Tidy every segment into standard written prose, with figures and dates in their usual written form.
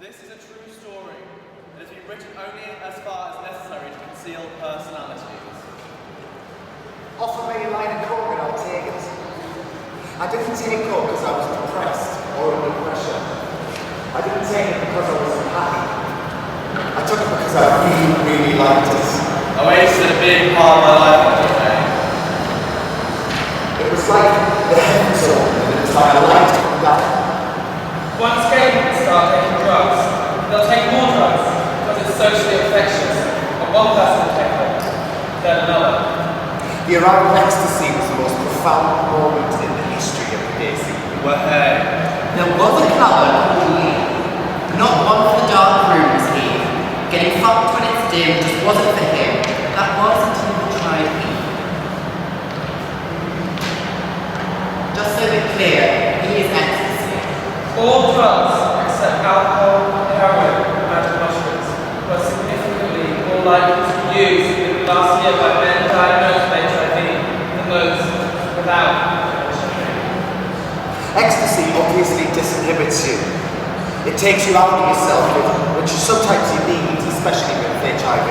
This is a true story. It has been written only as far as necessary to conceal personalities. Offer me a line of coke and I'll take it. I didn't take coke because I was depressed or under pressure. I didn't take it because I was happy. I took it because I really, really liked it. I wasted a big part of my life on DeCay. It was like the heavens opened and it's like a light come down. Once gay people start taking drugs, they'll take more drugs because it's socially infectious. And one person will take it, then another. The arrival of ecstasy was the most profound moment in the history of the gay scene. Well, hey. There was a cupboard called Lee. Not one for the dark rooms, Eve. Getting fucked when it's dim just wasn't for him. That was until he tried Eve. Just so we're clear, he is ecstasy. All drugs, except alcohol, heroin, and magic mushrooms, were significantly more likely to be used in the last year by men diagnosed with HIV than those without HIV. Ecstasy obviously disinhibits you. It takes you out of yourself, which sometimes you need, especially with HIV.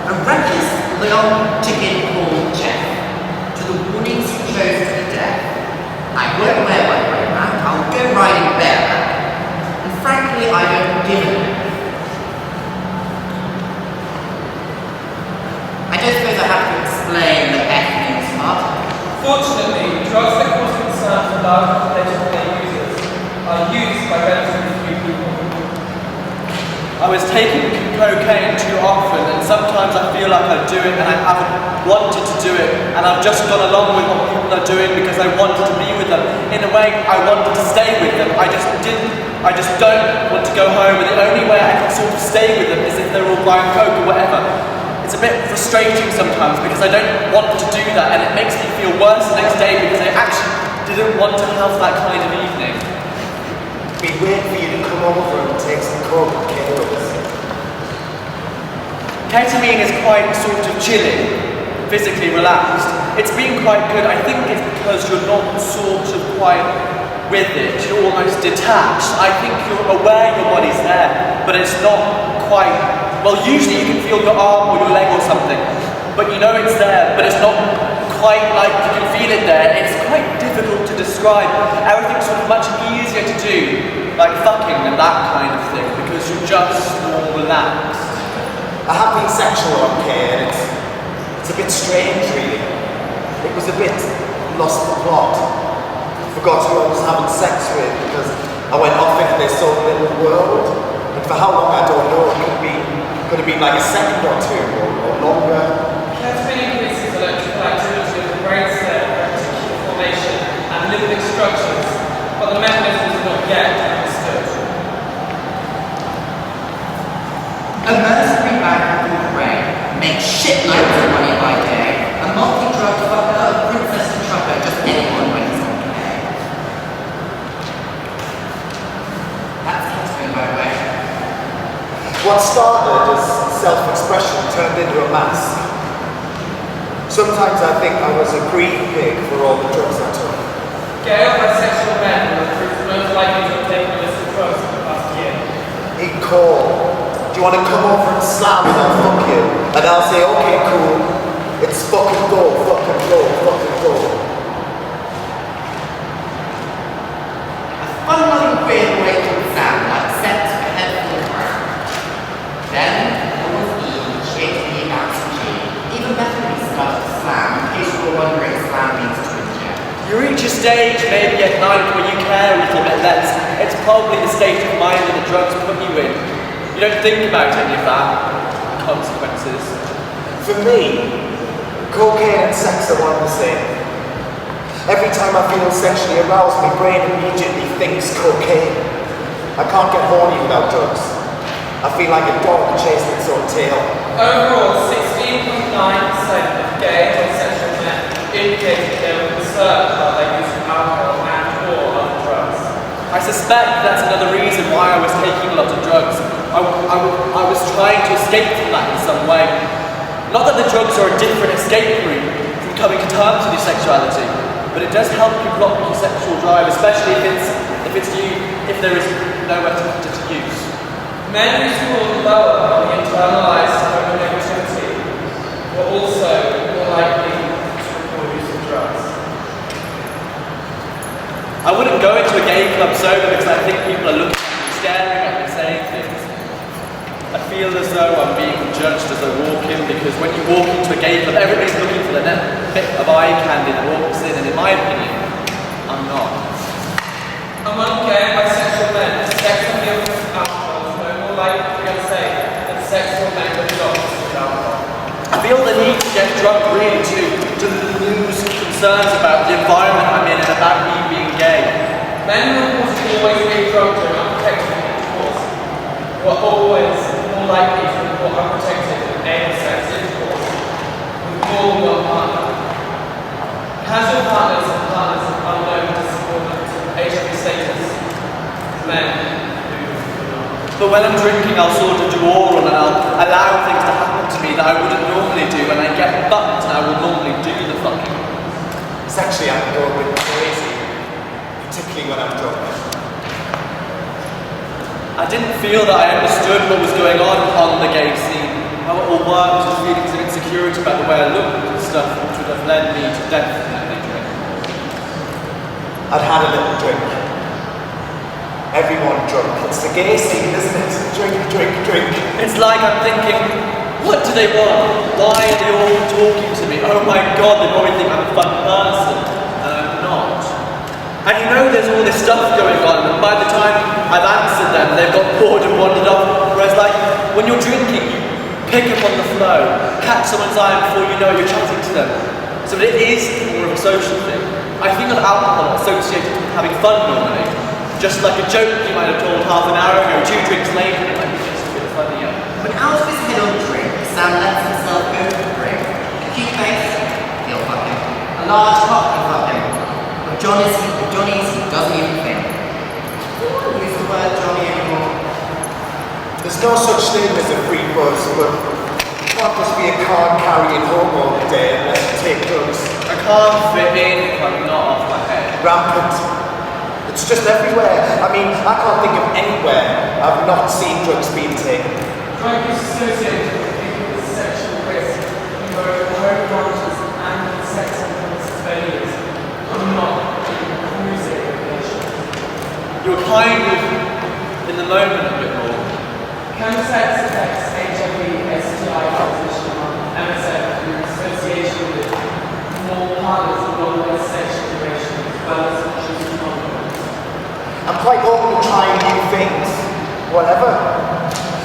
A reckless little chicken called Jeff. To the warnings he chose to the death. I won't wear my grey mat, I'll go riding bareback. And frankly, I don't give a damn. I don't suppose I have to explain the F means smart. Fortunately, drugs that cause concern for large populations of their users are used by relatively few people. I was taking cocaine too often, and sometimes I feel like I do it and I haven't wanted to do it, and I've just gone along with what people are doing because I wanted to be with them. In a way, I wanted to stay with them. I just don't want to go home, and the only way I can sort of stay with them is if they're all buying coke or whatever. It's a bit frustrating sometimes because I don't want to do that, and it makes me feel worse the next day because I actually didn't want to have that kind of evening. It'd be weird for you to come over and take some coke and kill us. Ketamine is quite sort of chilling, physically relaxed. It's been quite good. I think it's because you're not sort of quite with it. You're almost detached. I think you're aware your body's there, but it's not quite. Well, usually you can feel your arm or your leg or something, but you know it's there, but it's not quite like you can feel it there. It's quite difficult to describe. Everything's sort of much easier to do, like fucking and that kind of thing, because you're just more relaxed. I have been sexual on K, and it's a bit strange, really. It was a bit lost the plot. Forgot who I was having sex with because I went off into this own little world, and for how long I don't know. Could have been like a second or two or longer. Ketamine increases electrical activity of the brain cell, reticular formation, and limbic structures, but the mechanisms are not yet understood. A mercenary bank called Ray makes shitloads of money by day. A multi-drug fucker, a princess and trucker, just anyone when he's on K. That's ketamine, by the way. What started as self-expression turned into a mask. Sometimes I think I was a greed pig for all the drugs I took. Gay or bisexual men were most likely to have taken illicit drugs in the past year. He'd call. Do you want to come over and slam and I'll fuck you? And I'll say, okay, cool. It's fucking go, fucking go, fucking go. A fun-loving queer boy called Sam, like sex for head full of crap. Then there was Eve, she ate me about some G. Even Bethany started to slam, in case you were wondering, slam means to inject. You reach a stage, maybe at night, where you care a little bit less. It's probably the state of mind that the drugs put you in. You don't think about any of that, consequences. For me, cocaine and sex are one and the same. Every time I feel sexually aroused, my brain immediately thinks cocaine. I can't get horny without drugs. I feel like a dog chasing its own tail. Overall, 16.9% of gay and bisexual men indicated they were concerned about their use of alcohol and/or other drugs. I suspect that's another reason why I was taking a lot of drugs. I was trying to escape from that in some way. Not that the drugs are a different escape route from coming to terms with your sexuality, but it does help you block your sexual drive, especially if there is nowhere to put it to use. Men who scored lower on the internalized homonegativity were also more likely to report use of drugs. I wouldn't go into a gay club sober because I think people are looking at me, staring at me, saying things. I feel as though I'm being judged as I walk in, because when you walk into a gay club, everybody's looking for the next bit of eye candy that walks in, and in my opinion, I'm not. Among gay and bisexual men, sex appeal with alcohol is no more likely to say than sex with men with dogs with alcohol. I feel the need to get drunk really to lose concerns about the environment I'm in and about me being gay. Men who are always being drunk and unprotected intercourse were always more likely to report unprotected and anal sex intercourse with more than one partner. Casual partners and partners unknown to subordinate HIV status, men who do not. But when I'm drinking, I'll sort of do oral and I'll allow things to happen to me that I wouldn't normally do, and I get fucked and I will normally do the fucking. Sexually, I can go a bit crazy, particularly when I'm drunk. I didn't feel that I understood what was going on the gay scene, how it all worked, and feelings of insecurity about the way I looked and stuff, which would have led me to definitely drink. I'd had a little drink. Everyone drunk. It's the gay scene, isn't it? Drink, drink, drink. It's like I'm thinking, what do they want? Why are they all talking to me? Oh my god, they probably think I'm a fun person, and I'm not. And you know there's all this stuff going on, and by the time I've answered them, they've got bored and wandered off. Whereas like, when you're drinking, you pick up on the flow, catch someone's eye before you know you're chatting to them. So it is more of a social thing. I think of alcohol associated with having fun normally. Just like a joke you might have told half an hour ago, 2 drinks later, it might be just a bit funnier. When out of his head on drink, Sam lets himself go to the brink. A cute face, he'll fuck him. A large cock, he'll fuck him. But Johnny's, he doesn't even think. Who won't use the word Johnny anymore? There's no such thing as a free buzz, but you can't just be a card-carrying home all day unless you take drugs. I can't fit in if I'm not off my head. Rampant. It's just everywhere. I mean, I can't think of anywhere I've not seen drugs being taken. Drug use associated with people with sexual risk in both home branches and in sex and premises venues are not cruising relations. You're kind of in the moment a bit more. Chemsex affects HIV, STI transmission, MSF through association with more partners and longer sexual duration, as well as choosing condoms. I'm quite open to trying new things, whatever.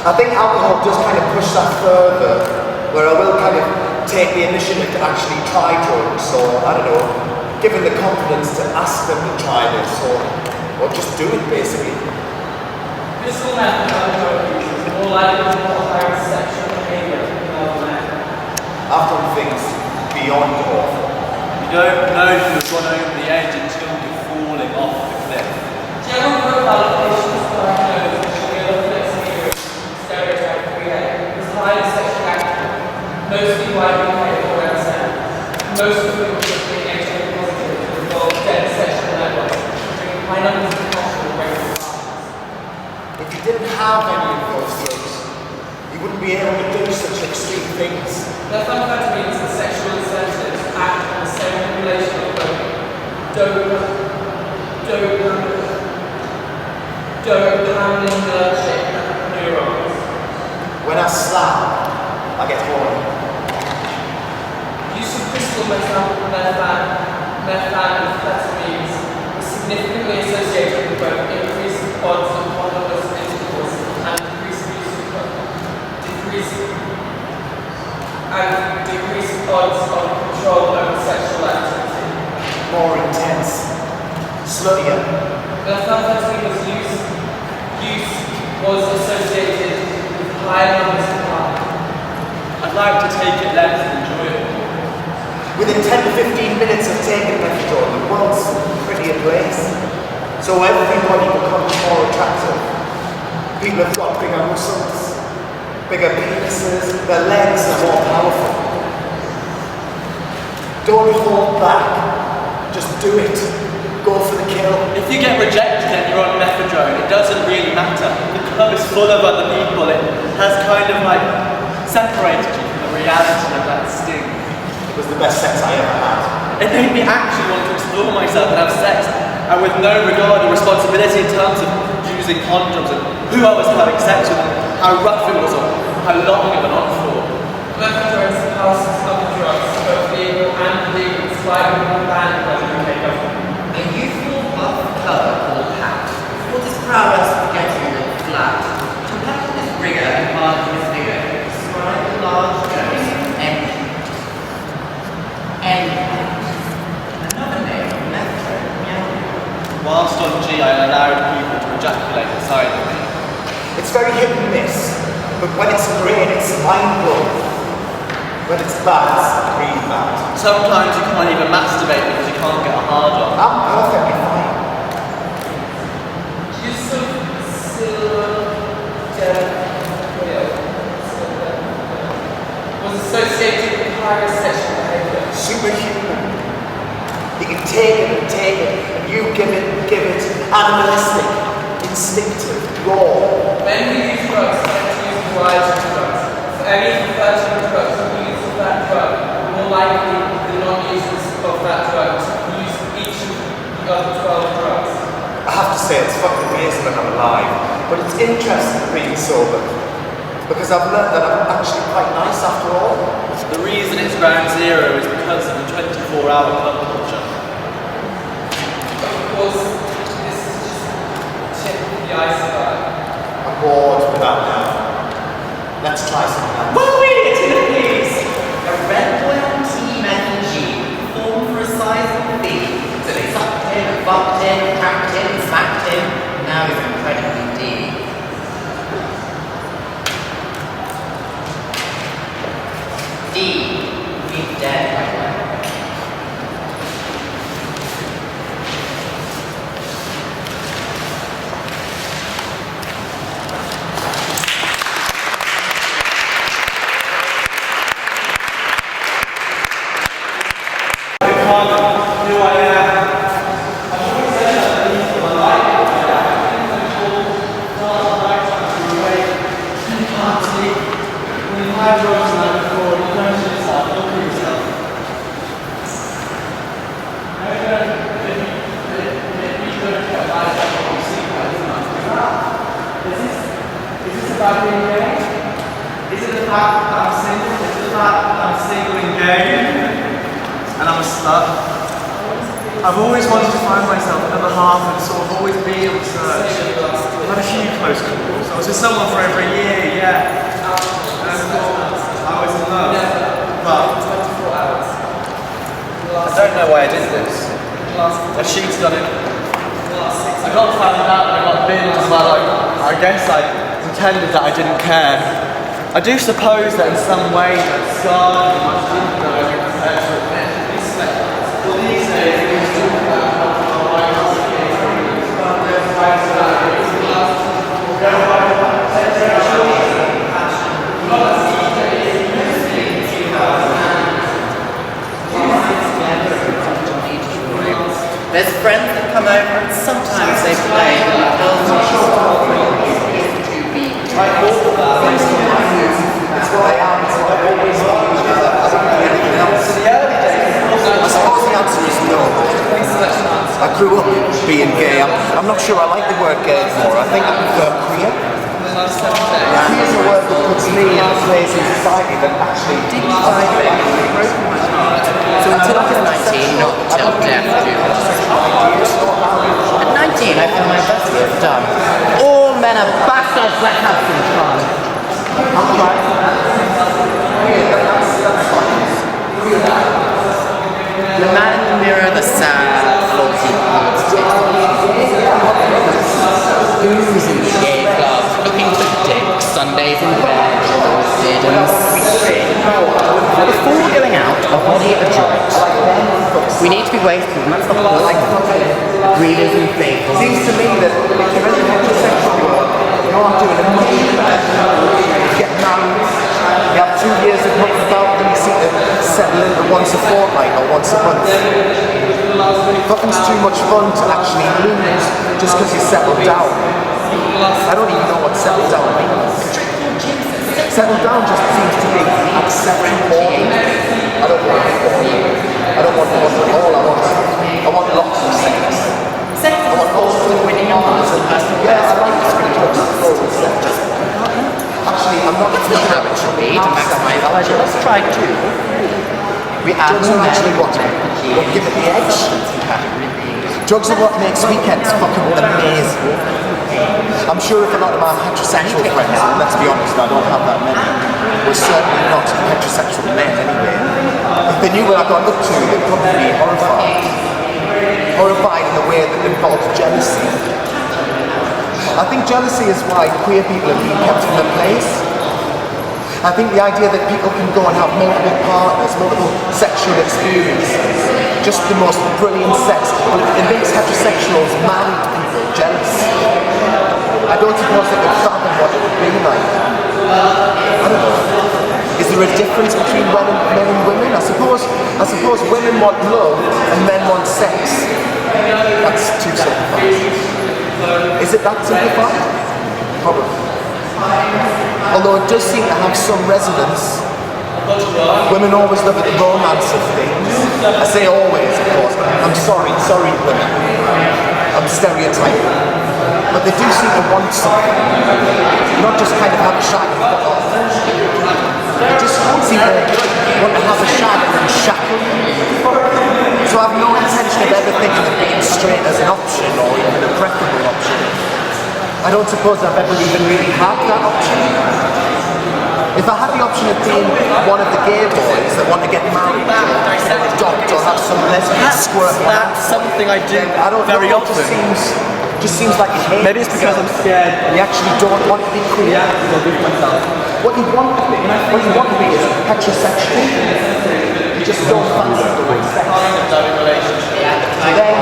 I think alcohol does kind of push that further, where I will kind of take the initiative to actually try drugs, or I don't know, given the confidence to ask them to try this, or just do it basically. Physical method of drug use is more likely to more higher sexual behavior in other men. I've done things beyond awful. You don't know if you've gone over the edge until you're falling off the cliff. General profile of patients diagnosed with sugar syndrome, stereotype 3A, is highly sexually active, mostly DeCay or MSM. Most of them are being HIV positive to involve dead sexual networks, including high numbers of casual regular partners. If you didn't have any of those drugs, you wouldn't be able to do such extreme things. Methamphetamines and sexual incentives act on the same regulation of dopaminergic neurons. When I slap, I get horny. Use of crystal methamphetamines is significantly associated with both increased odds of condomless intercourse and decreased odds of control over sexual activity. More intense. Sluttier. Methamphetamine use was associated with higher numbers of partners. I'd like to take it less enjoyable. Within 10 to 15 minutes of taking methadone, the world's pretty ablaze. So everybody becomes more attractive. People have got bigger muscles, bigger penises, their legs are more powerful. Don't hold back, just do it. go for the kill. If you get rejected and you're on methadone, it doesn't really matter. The club is full of other people. It has kind of like separated you from the reality of that sting. It was the best sex I ever had. It made me actually want to explore myself and have sex, and with no regard or responsibility in terms of using condoms and who I was having sex with, how rough it was or how long it went on for. Methadone is the houses of the drugs, both legal and illegal, despite being banned by the UK government. A youthful buff colour called Hat, before this prowess of getting it flat, compared with his rigour and hard in his figure, described a large dose of energy. Another name for methadone. Whilst on G, I allowed people to ejaculate inside of me. It's very hit and miss, but when it's green, it's mind-blowing. When it's bad, it's really bad. Sometimes you can't even masturbate because you can't get a hard on. I'm perfectly fine. Use of was associated with higher sexual behaviour. Superhuman. You can take it, and you give it, animalistic, instinctive, raw. Men who use drugs tend to use a variety of drugs. For any 13 drugs, the use of that drug more likely than non-users of that drug to use each of the other 12 drugs. I have to say, it's fucking amazing that I'm alive, but it's interesting being sober, because I've learned that I'm actually quite nice after all. The reason it's ground zero is because of the 24-hour club culture. Of course, this is just the tip of the iceberg. I'm bored with that now. Let's try something else. What are we eating, please? A red blend tea method G, formed for a sizable fee. So they sucked him, fucked him, cracked him, smacked him. Now he's incredibly deep. D. He's dead, by the way. I've always wanted to find myself another half and sort of always be able to search. I've had a few close calls. I was with someone for over a year, yeah. And I was in love. But 24 hours. I don't know why I did this. I cheated on it. I got found out and I got binned as well. I guess I pretended that I didn't care. I do suppose that in some way that scarred me much deeper than I was prepared to admit. Well, these days, There's friends that come over and sometimes they play the girls to be. It's what I am, it's what I've always been. I don't know anything else. I suppose the answer is no. I grew up being gay. I'm not sure I like the word gay anymore. I think I prefer queer. Queer is a word that puts me in a place in society that actually So until I was 19, not till death do us. At 19, I found my best years done. All men are bastards, let's have some fun. I'm trying for that. The man in the mirror, the sad, faulty parts. Oozing gay club, looking for dicks, Sundays in bed, did and sick. Before going out, a body a joint. We need to be wasteful, and that's the whole breeders and faithful. Seems to me that if you're really heterosexual, you're not doing a much better. You get married, you have 2 years of months about, and you seem to settle tuning into once a fortnight or once a month. Nothing's too much fun to actually lose just because you settle down. I don't even know what settle down means. Settle down just seems to be accepting order. I don't want order. I don't want order at all. I want lots of sex. Sex is also winning your heart as a person. Yeah, I like to speak to sex. Actually, I'm not It's not how it should be to maximize pleasure. Let's try to. We add drugs are actually what give it the edge. Drugs are what makes weekends fucking amazing. I'm sure if a lot of my heterosexual friends, and let's be honest, I don't have that many, were certainly not heterosexual men anyway. If they knew what I got up to, they'd probably be horrified. Horrified in the way that involves jealousy. I think jealousy is why queer people have been kept in their place. I think the idea that people can go and have multiple partners, multiple sexual experiences, just the most brilliant sex, it makes heterosexuals, married people, jealous. I don't suppose they could fathom what it would be like. I don't know. Is there a difference between men and women? I suppose women want love and men want sex. That's too simplified. Is it that simplified? Probably. Although it does seem to have some resonance. Women always look at the romance of things. I say always, of course. I'm sorry women. I'm stereotyping. But they do seem to want something. Not just kind of have a shag and fuck off. They just seem to want to have a shag and shackle. So I have no intention of ever thinking of being straight as an option or even a preferable option. I don't suppose I've ever even really had that option. If I had the option of being one of the gay boys that want to get married or adopt or have some lesbian squirt, That's something I do very know, often. Just seems like you hate Maybe it's because I'm scared. and you actually don't want to be queer. What you want to be is heterosexual. You just don't fancy doing sex. Then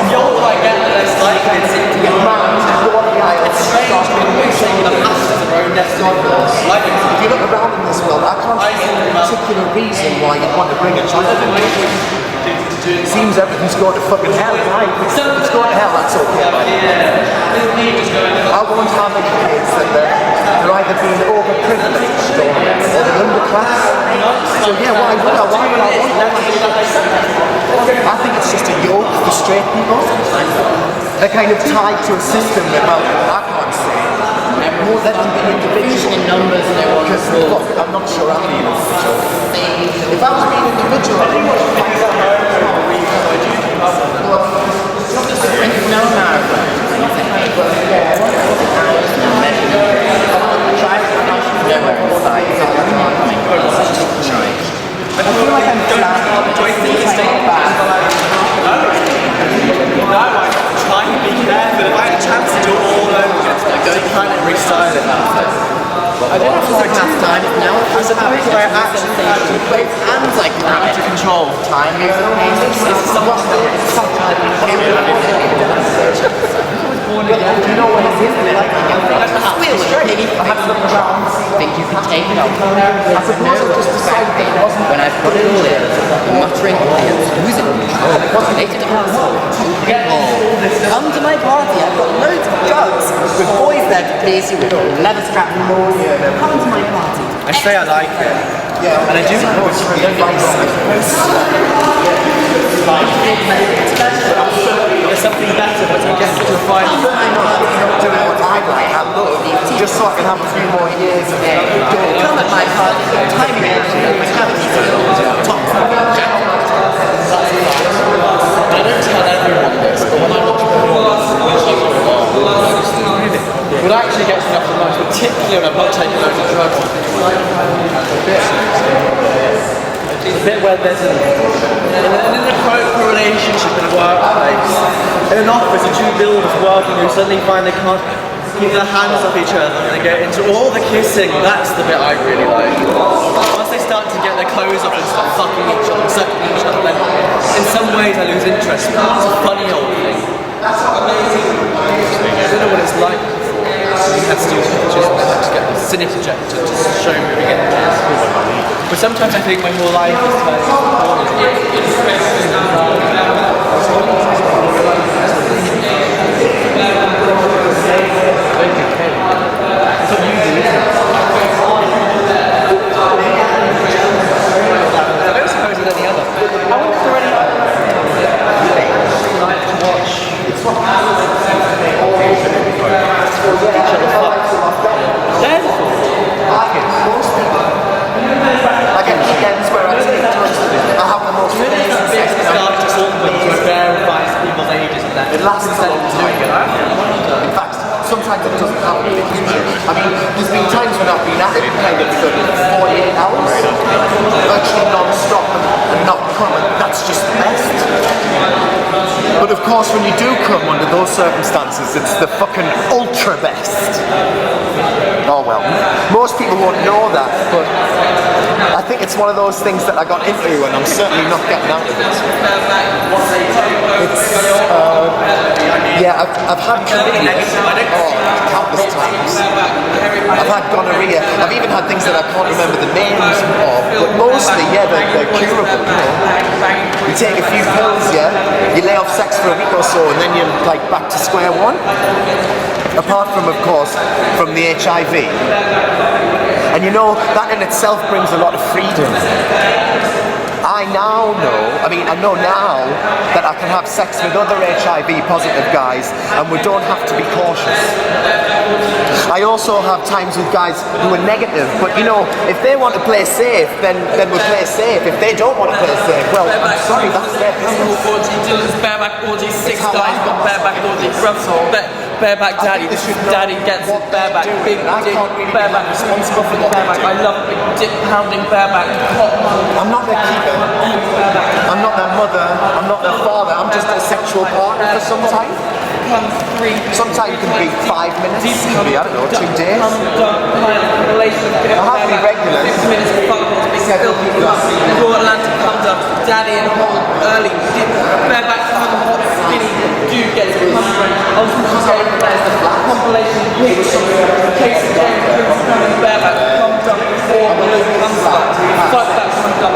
You're quite get less likely to get married, go on the aisle, start taking a path to their own destiny. If you look around in this world, I can't see any particular reason why you'd want to bring a child into it. It seems everything's going to fucking hell, right? If it's going to hell, that's okay. I won't have any kids that they're either being overprivileged or the underclass. So yeah, why would I want that? I think it's just a yoke for straight people. They're kind of tied to a system that, well, I can't say. More let them be individual. In numbers, they want Because look, I'm not sure I'm being individual. If I was being individual, I think no matter I feel like I'm flat. Do I think it's trying to be careful. If I had a chance to do it all over again, I'd go to planet restyle it. I don't have to pass time now. As a point where I actually have to play Hands like to control time. This is something You know what it is? I had to look around. Think you can take it out? I suppose I just decided that it wasn't. When I put it all in, the muttering audience oozing gloop was related to us. Come to my party, I've got loads of drugs with boys there to please you with leather strap. Come to my party. I say I like it. Yeah, And I do know it's really nice. There's something better, but I guess to find doing what I'd like, I love, just so I can have a few more years of Come at my party, time me out, I haven't even top I don't tell everyone this, but when I watch what actually gets me off the most, particularly when I'm not taking loads of drugs, the bit where there's an inappropriate relationship in a workplace, in an office, and two builders working who suddenly find they can't keep their hands off each other and they get into all the kissing. That's the bit I really like. Once they start to get their clothes off and start fucking each other, sucking each other, then in some ways I lose interest. It's a funny old thing. I don't know what it's like before. You have to do pictures and then just get the cine projector to show me we get this. But sometimes I think my whole life is like sometimes it doesn't happen. I mean, there's been times when I've been at it kind of for 48 hours, virtually non-stop and not come, and that's just the best. But of course, when you do come under those circumstances, it's the fucking ultra best. Oh well, most people won't know that, but I think it's one of those things that I got into and I'm certainly not getting out of it. Yeah, I've had chlamydia countless times. I've had gonorrhea. I've even had things that I can't remember the names of, but mostly, yeah, they're curable, you know. You take a few pills, yeah, you lay off sex for a week or so, and then you're like back to square one. Apart from, of course, from the HIV. And you know, that in itself brings a lot of freedom. I now know, I know now that I can have sex with other HIV positive guys and we don't have to be cautious. I also have times with guys who are negative, but you know, if they want to play safe, then we play safe. If they don't want to play safe, well, I'm sorry, that's their business. Bareback orgy, 6 guys got bareback orgy, bareback daddy, daddy gets bareback, big dick, bareback, responsible for the bareback. I love big dick pounding bareback. I'm not their keeper, I'm not their mother, I'm not their father, I'm just their sexual partner for some time. Sometimes it can be 5 minutes, it can be, I don't know, 2 days. I have to be regular. 6 minutes of fuck, big filthy cup, raw Atlantic comes up, daddy and hold early, dip, bareback, hot, skinny, dude gets pumped. Ultimate players, the black compilation, case of James, Prince, bareback, pumped up, 4 blue, comes up, fuck that, comes up,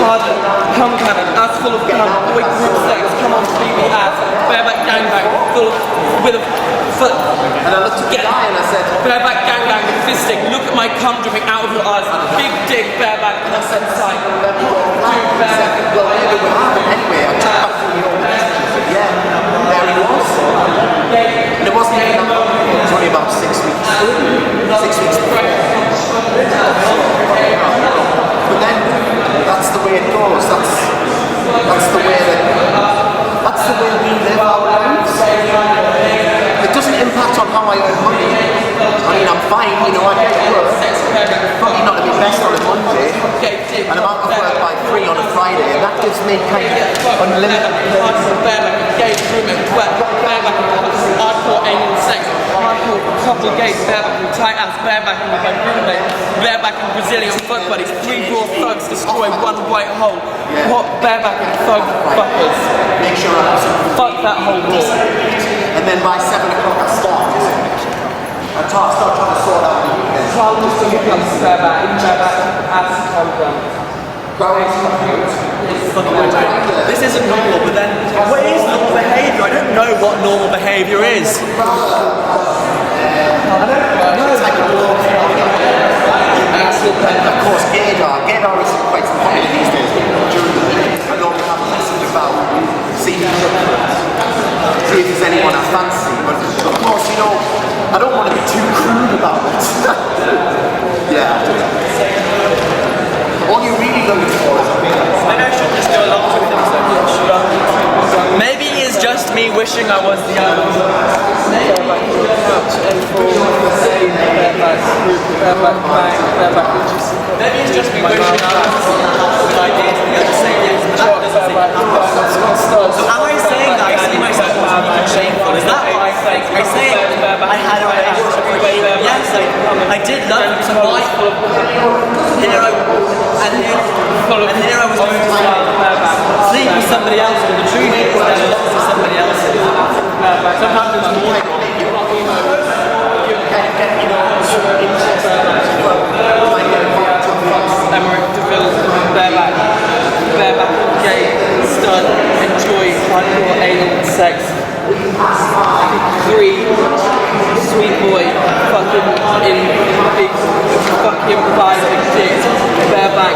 harder, cum cannon, ass full of cum, boy group sex, come on, baby ass, bareback gangbang, full of, with a foot. And I looked at the guy and I said, bareback gangbang, fisting, look at my cum dripping out of your eyes, big dick, bareback, plus inside, dude, bareback. well, it would happen anyway. I took back from the old messages, but yeah, there he was. And it wasn't even that long, it was only about 6 weeks. 6 weeks before. But then, that's the way it goes. That's the way we live our lives. It doesn't impact on how I earn money. I'm fine, you know, I get to work. Probably not at my best on a Monday. And I'm out of work by 3 on a Friday, and that gives me kind of unlimited. Gay grooming, wet, bareback, hardcore anal sex, hardcore couple gays, bareback, tight ass, bareback with my roommate, bareback and Brazilian fuck buddies, 3 raw thugs destroy 1 white hole, hot bareback and thug fuckers. Make sure I have some. Fuck that whole wall. And then by 7 o'clock I start trying to sort out the weekend. Bareback, ass, cum. This isn't normal, but then what is normal behaviour? I don't know what normal behaviour is. Of course, gaydar is quite popular these days. During the week, I normally have a message about seeing see if there's anyone I fancy. But of course, you know, I don't want to be too crude about it. Yeah. All you really looking for is a bit. Maybe I should just go along with him so much. Maybe it's just me wishing I was the other. Maybe it's just me wishing I was the idea to the other saying yes, but that doesn't seem so am I saying that I see myself as weak and shameful? Is that what I'm saying? I say I had a relationship with you. Yes, I did love you tonight. And here I was doing sleep with somebody else, but the truth is that I lost to somebody else. Sometimes it's more. Emmerich DeVille, bareback, gay, stud, enjoy hardcore anal sex, 3 sweet boy fucking in big fucking big dick, bareback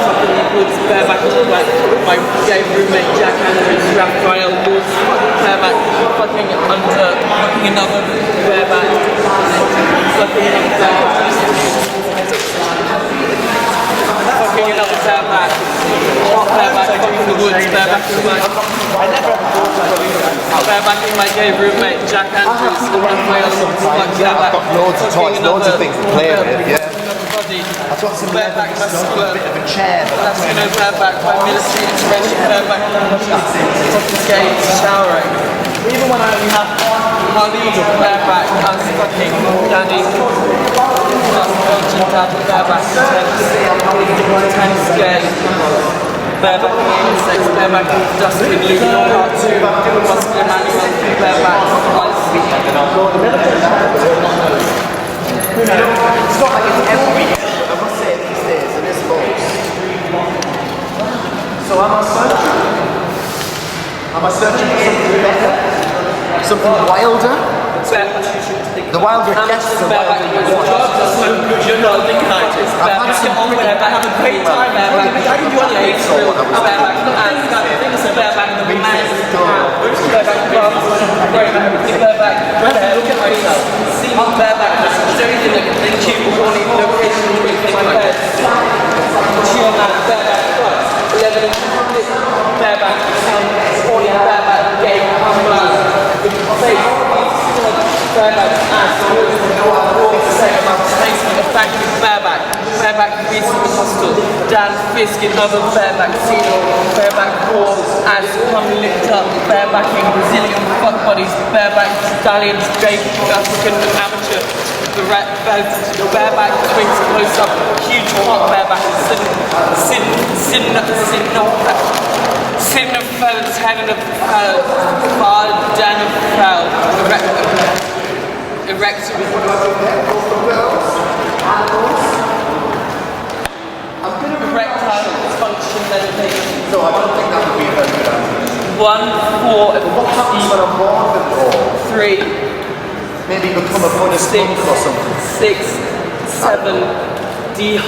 fucking woods, bareback like my gay roommate Jack Andrews, Raphael Woods, bareback fucking under fucking another bareback, fucking another bareback, hot bareback, fucking the woods, bareback in my bareback in my gay roommate Jack Andrews, Raphael Woods, bareback, loads of toys, loads of things to play with, yeah. I've got some bareback muscular, a bit of a chair. Latino bareback by military intervention, bareback confiscated showering. Even when I only have one bareback, I was fucking Danny. Bareback intense gay. Bareback unisex, bareback dusty blue, part 2, muscular manual, bareback It's not like it's every week, but I must say these days it is loads. So am I searching? Am I searching for something better? Something wilder? The wilder it gets, the wilder you want. You're not thinking like this. I've had some bareback, have a great time, bareback. I didn't want to leave through bareback, and the thing is bareback, the man, bareback, bareback, look at myself. See me bareback, is there anything that can tube or any location or anything like that? Chill man, bareback, 11 bareback, bareback, gay, face, bareback, ass, bareback, reasonable hostel, Dan Fisk in other bareback, Cino, bareback, core, ass, come licked up, barebacking, Brazilian fuck buddies, bareback, stallions, gay, African amateur, the rat belt, bareback, twins, close up, huge hot bareback, Sinnefels, Hagenefels, Vardanefels, erect. Erectile dysfunction medication. So I don't think that would be a very good answer. 1, 4, What happens when I'm born with 3, maybe become a Buddhist monk or something? 6, 7, Stay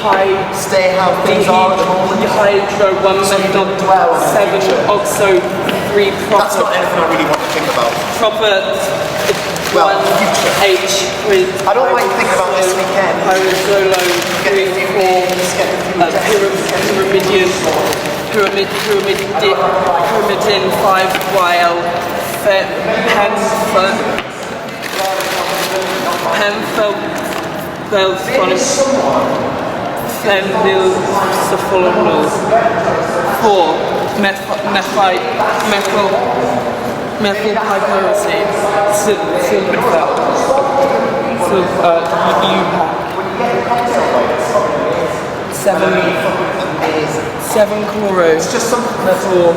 how things are at the moment. dehydro, 1 methyl, 7, oxo, 3, proper. That's not anything I really want to think about. Proper. Well, 1, H with. I don't like thinking about this weekend. Pyrazolo, 3, 4, pyramidin, 5, YL, phenylcephalonol, 4, methylpyrazine, sildenafil, UPAC, 7 chloro, It's just something methyl.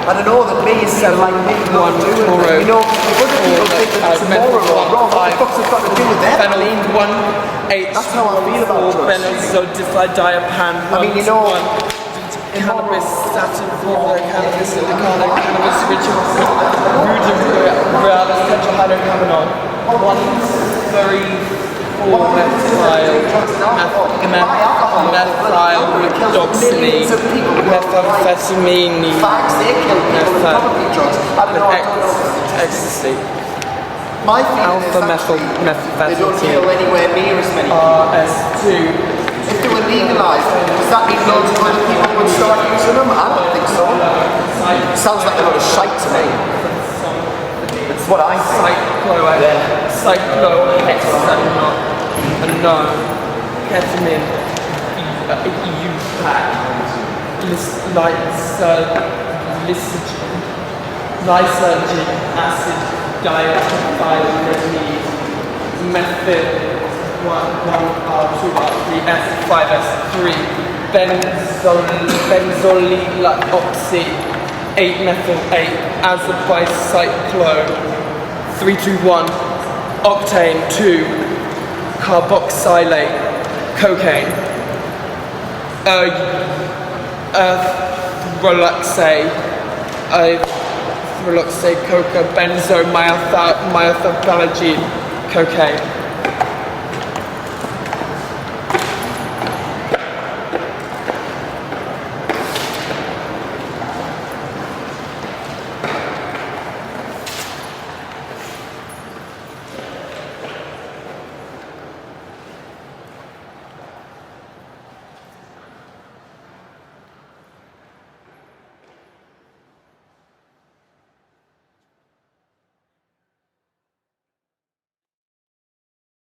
I don't know that me is like me not doing chloro. it. You know, other people think that it's moral or wrong. What the fuck's it got to do with that? Phenyl 1H. That's how I feel about drugs. Benzodiazepam. I mean, you know, cannabis, statin, cannabis, indica, cannabis, rudimentary, tetrahydrocannabinol, 134 methyl, methamphetamine, facts, they kill people with probably drugs. I don't know. ecstasy, My feeling alpha is methyl, they don't methamphetamine, kill anywhere near as many people. RS2. If they were legalised, does that mean loads of other people would start using them? I don't think so. Sounds like a lot of shite to me. It's what I think. Cyclohexanol, no, ketamine, UPAC, lysergic acid diethylphenidate, method 1R2R3S 5S3, benzoyloxy 8-methyl-8, azabicyclone 321, octane 2, carboxylate, cocaine, relaxate, methylhydroxy, coca, benzomyethylphenidine, cocaine.